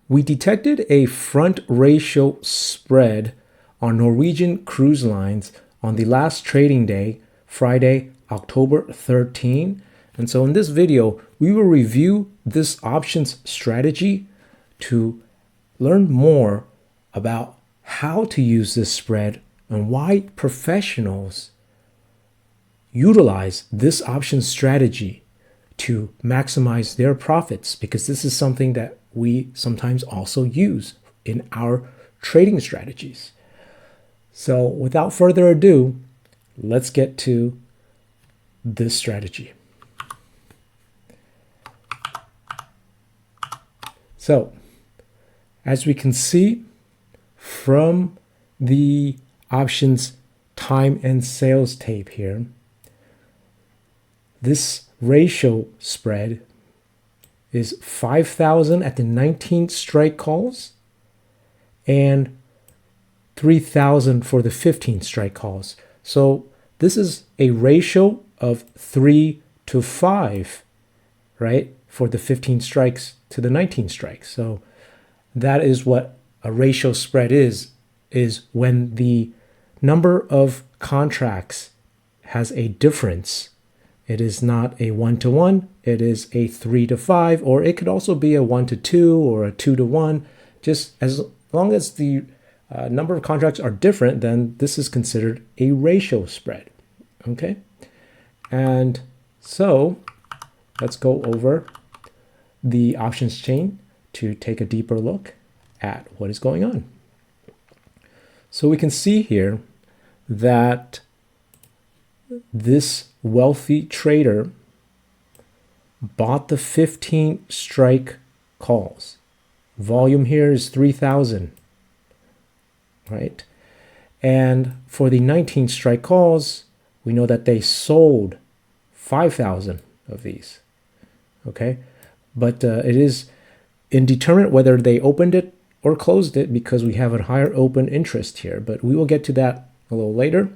We detected a front ratio spread on Norwegian Cruise Lines on the last trading day, Friday, October 13. And so in this video, we will review this options strategy to learn more about how to use this spread and why professionals utilize this option strategy to maximize their profits, because this is something that we sometimes also use in our trading strategies. So without further ado, let's get to this strategy. So as we can see from the options time and sales tape here, this ratio spread is 5,000 at the 19 strike calls and 3,000 for the 15 strike calls. So this is a ratio of 3 to 5, right? For the 15 strikes to the 19 strikes. So that is what a ratio spread is when the number of contracts has a difference. It is not a 1-to-1, it is a 3-to-5, or it could also be a 1-to-2 or a 2-to-1. Just as long as the number of contracts are different, then this is considered a ratio spread. Okay? And so let's go over the options chain to take a deeper look at what is going on. So we can see here that this wealthy trader bought the 15 strike calls. Volume here is 3,000, right? And for the 19 strike calls, we know that they sold 5,000 of these, okay? But it is indeterminate whether they opened it or closed it because we have a higher open interest here, but we will get to that a little later.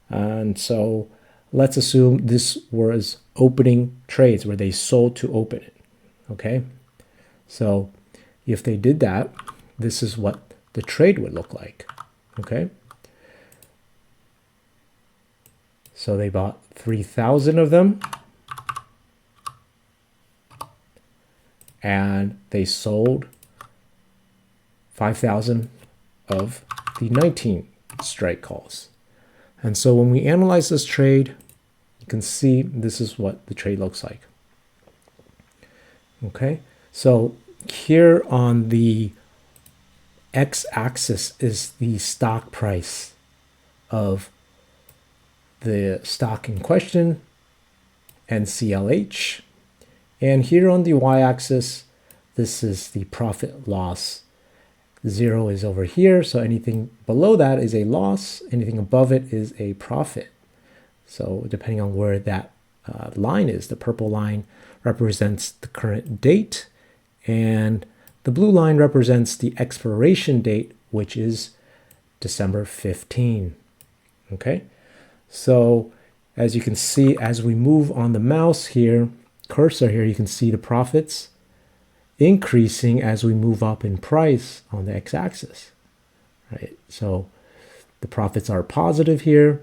And so let's assume this was opening trades where they sold to open it, okay? So if they did that, this is what the trade would look like, okay? So they bought 3,000 of them and they sold 5,000 of the 19 strike calls. And so when we analyze this trade, you can see this is what the trade looks like. Okay, so here on the x-axis is the stock price of the stock in question, NCLH. And here on the y-axis, this is the profit loss. 0 is over here, so anything below that is a loss, anything above it is a profit. So depending on where that line is, the purple line represents the current date, and the blue line represents the expiration date, which is December 15. Okay, so as you can see, as we move on the mouse here, cursor here, you can see the profits increasing as we move up in price on the x-axis, right? So the profits are positive here,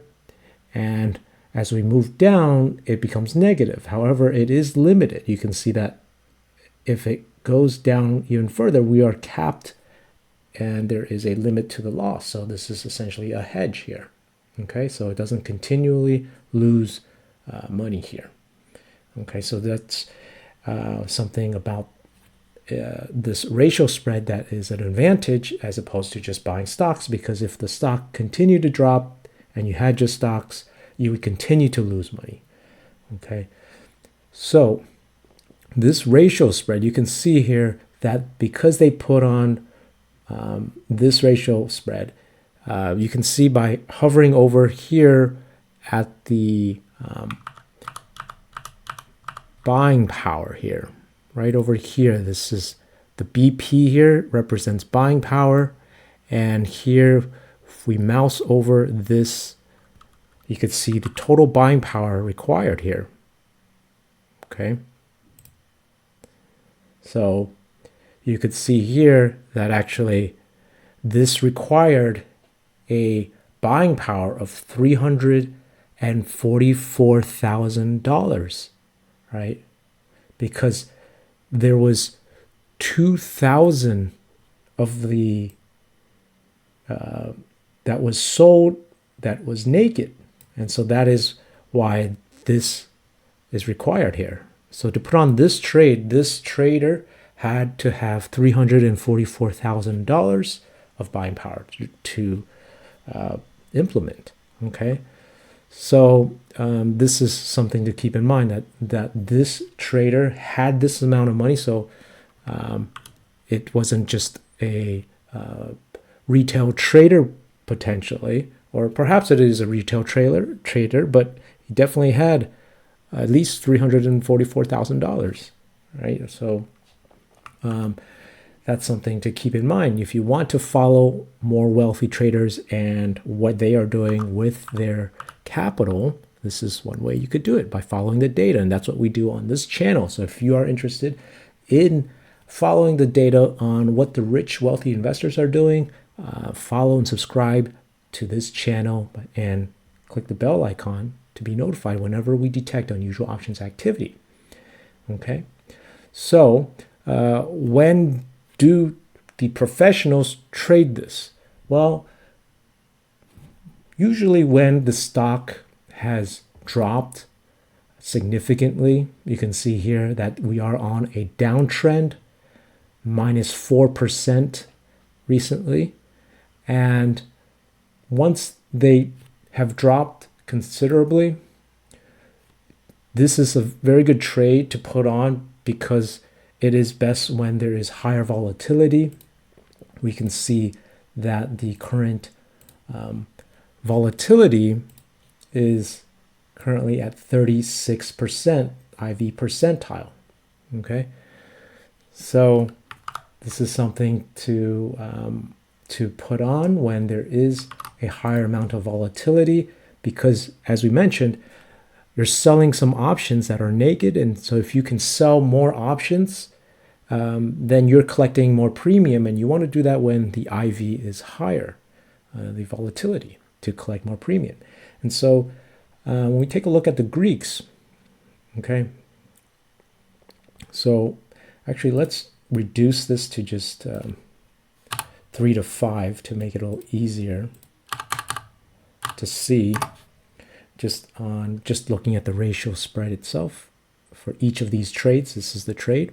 and as we move down, it becomes negative. However, it is limited. You can see that if it goes down even further, we are capped and there is a limit to the loss. So this is essentially a hedge here, okay? So it doesn't continually lose money here. Okay, so that's something about this ratio spread that is an advantage as opposed to just buying stocks, because if the stock continued to drop and you had just stocks, you would continue to lose money. Okay, so this ratio spread, you can see here that because they put on this ratio spread, you can see by hovering over here at the buying power here, right over here, this is the BP here represents buying power, and here if we mouse over this, you could see the total buying power required here. Okay, so you could see here that actually this required a buying power of $344,000, right? Because there was 2,000 of the that was sold that was naked. And so that is why this is required here. So to put on this trade, this trader had to have $344,000 of buying power to implement. Okay, so this is something to keep in mind, that this trader had this amount of money. So it wasn't just a retail trader potentially, or perhaps it is a retail trader, but he definitely had at least $344,000, right? So that's something to keep in mind. If you want to follow more wealthy traders and what they are doing with their capital, this is one way you could do it, by following the data. And that's what we do on this channel. So if you are interested in following the data on what the rich, wealthy investors are doing, follow and subscribe to this channel and click the bell icon to be notified whenever we detect unusual options activity. Okay, so when do the professionals trade this? Well, usually when the stock has dropped significantly. You can see here that we are on a downtrend, minus 4% recently. And once they have dropped considerably, this is a very good trade to put on, because it is best when there is higher volatility. We can see that the current volatility is currently at 36% IV percentile. Okay, so this is something to put on when there is a higher amount of volatility, because as we mentioned, you're selling some options that are naked, and so if you can sell more options, then you're collecting more premium, and you want to do that when the IV is higher, the volatility, to collect more premium. And so when we take a look at the Greeks, okay, so actually let's reduce this to just 3 to 5 to make it a little easier to see, just looking at the ratio spread itself for each of these trades. This is the trade.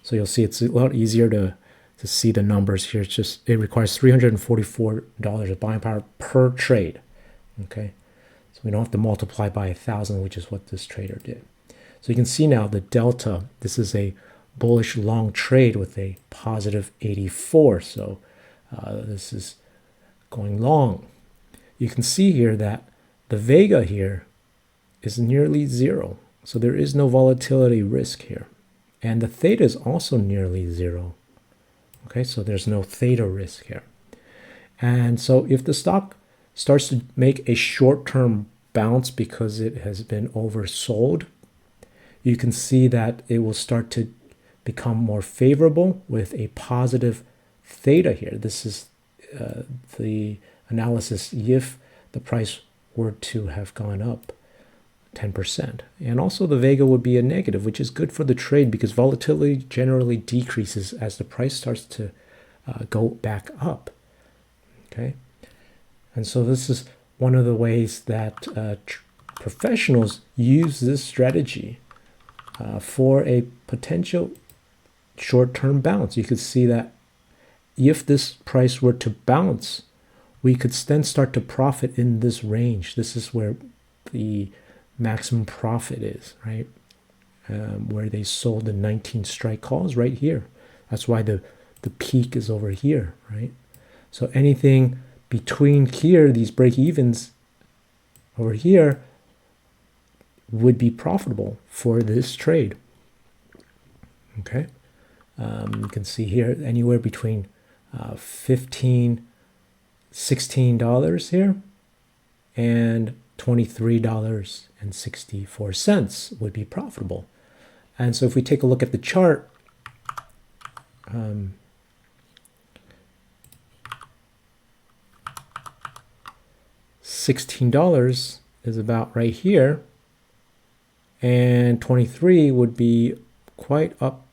So you'll see it's a lot easier to see the numbers here. It requires $344 of buying power per trade. Okay, so we don't have to multiply by 1,000, which is what this trader did. So you can see now the delta. This is a bullish long trade with a positive 84. So this is going long. You can see here that the Vega here is nearly zero. So there is no volatility risk here. And the theta is also nearly zero. Okay, so there's no theta risk here. And so if the stock starts to make a short-term bounce because it has been oversold, you can see that it will start to become more favorable with a positive theta here. This is the analysis if the price were to have gone up 10%. And also the Vega would be a negative, which is good for the trade, because volatility generally decreases as the price starts to go back up. Okay, and so this is one of the ways that professionals use this strategy for a potential short-term bounce. You could see that if this price were to bounce, we could then start to profit in this range. This is where the maximum profit is, right? Where they sold the 19 strike calls right here. That's why the peak is over here, right? So anything between here, these break-evens over here, would be profitable for this trade. Okay, you can see here anywhere between $15, $16 here, and $23.64 would be profitable. And so if we take a look at the chart, $16 is about right here, and 23 would be quite up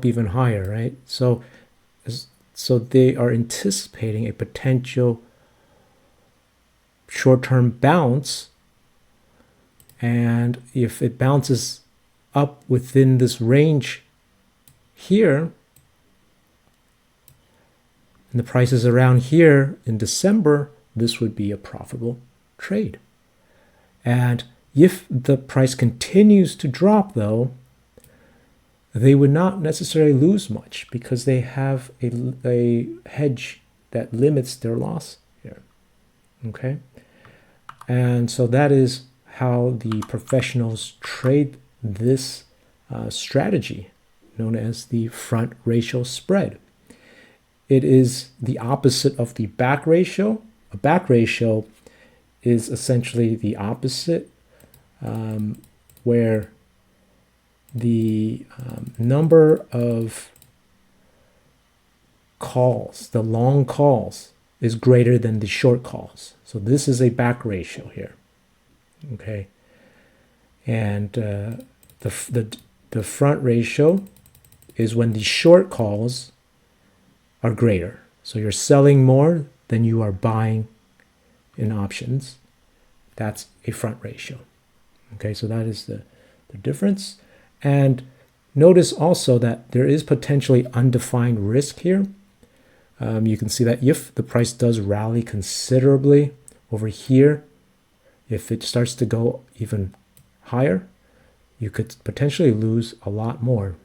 even higher, right? So they are anticipating a potential short-term bounce, and if it bounces up within this range here, and the price is around here in December, this would be a profitable trade. And if the price continues to drop, though, they would not necessarily lose much because they have a hedge that limits their loss here. Okay? And so that is how the professionals trade this strategy known as the front ratio spread. It is the opposite of the back ratio. A back ratio is essentially the opposite, where the number of calls, the long calls, is greater than the short calls. So this is a back ratio here. Okay, and the front ratio is when the short calls are greater. So you're selling more than you are buying in options. That's a front ratio. Okay, so that is the difference. And notice also that there is potentially undefined risk here. You can see that if the price does rally considerably over here, if it starts to go even higher, you could potentially lose a lot more.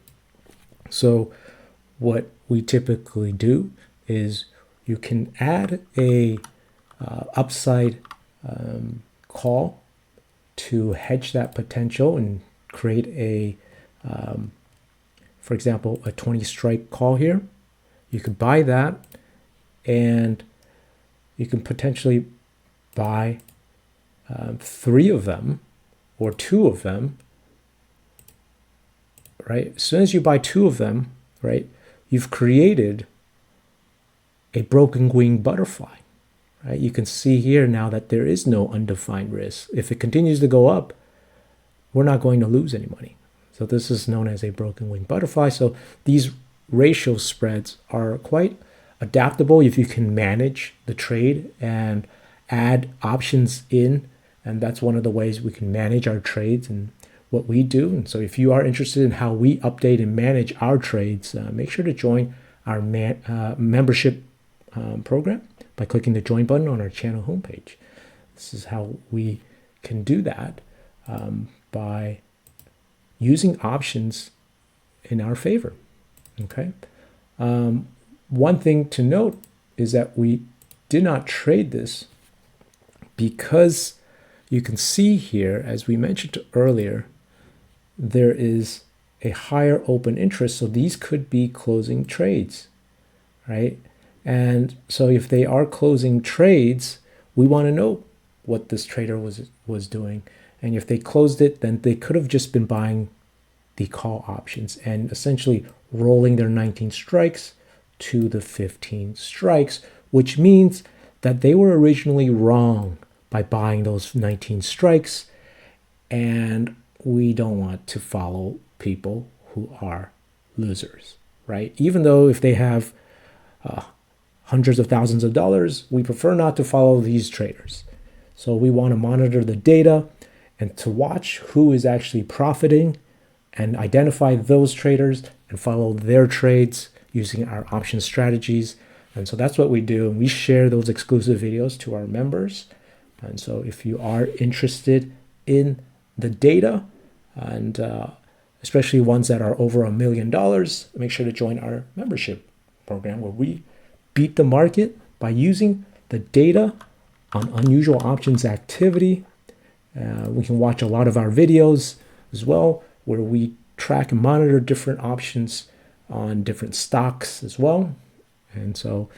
So what we typically do is you can add a upside call to hedge that potential and create a, for example, a 20 strike call here. You could buy that, and you can potentially buy 3 of them or 2 of them, right? As soon as you buy 2 of them, right, you've created a broken wing butterfly, right? You can see here now that there is no undefined risk. If it continues to go up, we're not going to lose any money. So this is known as a broken wing butterfly. So these ratio spreads are quite adaptable if you can manage the trade and add options in. And that's one of the ways we can manage our trades and what we do. And so if you are interested in how we update and manage our trades, make sure to join our membership program by clicking the join button on our channel homepage. This is how we can do that by using options in our favor. Okay. One thing to note is that we did not trade this because you can see here, as we mentioned earlier, there is a higher open interest. So these could be closing trades, right? And so if they are closing trades, we want to know what this trader was doing. And if they closed it, then they could have just been buying the call options and essentially rolling their 19 strikes to the 15 strikes, which means that they were originally wrong by buying those 19 strikes. And we don't want to follow people who are losers, right? Even though if they have hundreds of thousands of dollars, we prefer not to follow these traders. So we want to monitor the data and to watch who is actually profiting and identify those traders and follow their trades using our option strategies. And so that's what we do. And we share those exclusive videos to our members. And so if you are interested in the data, and especially ones that are over $1 million, make sure to join our membership program where we beat the market by using the data on unusual options activity. We can watch a lot of our videos as well, where we track and monitor different options on different stocks as well. And so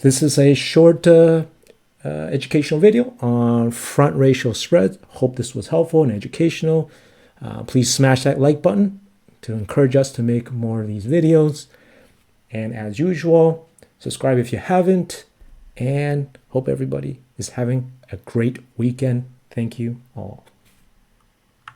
this is a short educational video on front ratio spread. Hope this was helpful and educational. Please smash that like button to encourage us to make more of these videos. And as usual, subscribe if you haven't, and hope everybody is having a great weekend. Thank you all.